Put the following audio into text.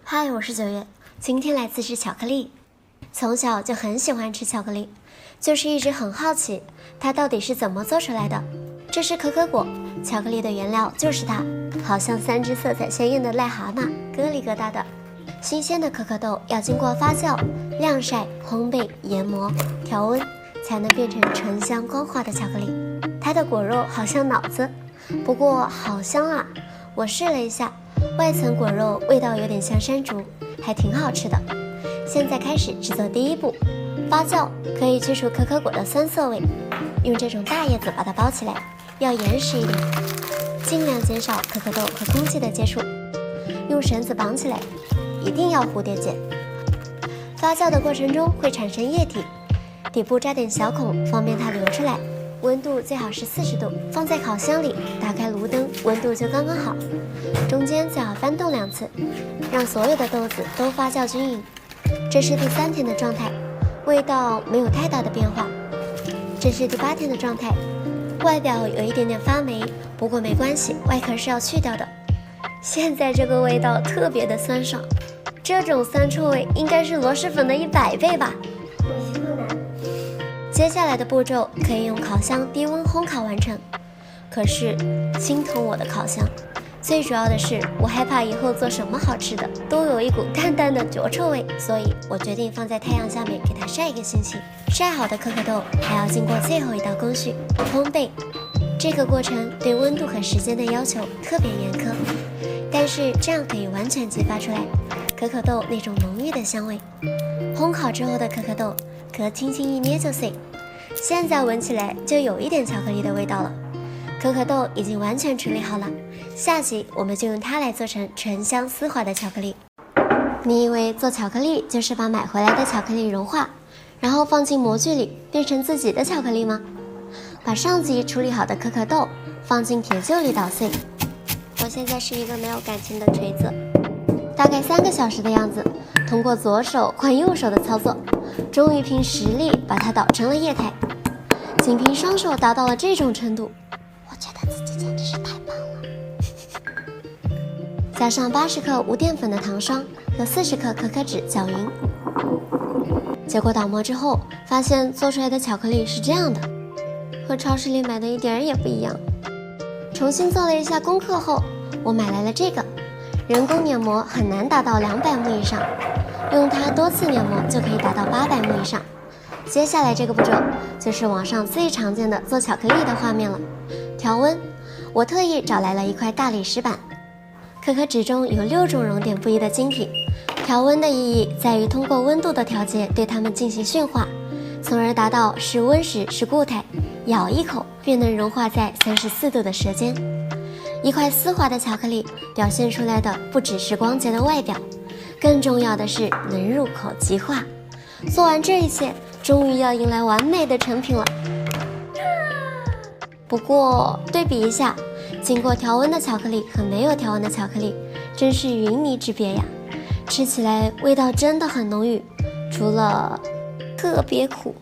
嗨，我是九月，今天来自吃巧克力。从小就很喜欢吃巧克力，就是一直很好奇它到底是怎么做出来的。这是可可果，巧克力的原料就是它，好像3只色彩鲜艳的癞蛤蟆，咯里咯哒的。新鲜的可可豆要经过发酵、晾晒、烘焙、研磨、调温，才能变成醇香光滑的巧克力。它的果肉好像脑子，不过好香啊！我试了一下，外层果肉味道有点像山竹，还挺好吃的。现在开始制作第一步，发酵可以去除可可果的酸涩味，用这种大叶子把它包起来，要严实一点，尽量减少可可豆和空气的接触，用绳子绑起来，一定要蝴蝶结。发酵的过程中会产生液体，底部扎点小孔，方便它流出来。温度最好是40度，放在烤箱里，打开炉灯，温度就刚刚好。中间最好翻动2次，让所有的豆子都发酵均匀。这是第3天的状态，味道没有太大的变化。这是第8天的状态，外表有一点点发霉，不过没关系，外壳是要去掉的。现在这个味道特别的酸爽，这种酸臭味应该是螺蛳粉的100倍吧。接下来的步骤可以用烤箱低温烘烤完成，可是心疼我的烤箱。最主要的是我害怕以后做什么好吃的都有一股淡淡的脚臭味，所以我决定放在太阳下面给它晒1个星期。晒好的可可豆还要经过最后一道工序烘焙，这个过程对温度和时间的要求特别严苛，但是这样可以完全激发出来可可豆那种浓郁的香味。烘烤之后的可可豆壳轻轻一捏就碎，现在闻起来就有一点巧克力的味道了。可可豆已经完全处理好了，下集我们就用它来做成醇香丝滑的巧克力。你以为做巧克力就是把买回来的巧克力融化，然后放进模具里变成自己的巧克力吗？把上集处理好的可可豆放进铁臼里捣碎。我现在是一个没有感情的锤子，大概3个小时的样子，通过左手换右手的操作，终于凭实力把它捣成了液态。仅凭双手达到了这种程度，我觉得自己简直是太棒了。加上80克无淀粉的糖霜和40克可可脂搅匀，结果倒模之后发现做出来的巧克力是这样的，和超市里买的一点也不一样。重新做了一下功课后，我买来了这个，人工碾磨很难达到200目以上，用它多次碾磨就可以达到800目以上。接下来这个步骤就是网上最常见的做巧克力的画面了，调温。我特意找来了1块大理石板，可可脂中有6种熔点不一的晶体，调温的意义在于通过温度的调节对它们进行驯化，从而达到是温时是固态，咬一口便能融化在34度的舌尖。一块丝滑的巧克力表现出来的不只是光洁的外表，更重要的是能入口即化。做完这一切，终于要迎来完美的成品了。不过对比一下，经过调温的巧克力和没有调温的巧克力，真是云泥之别呀！吃起来味道真的很浓郁，除了特别苦。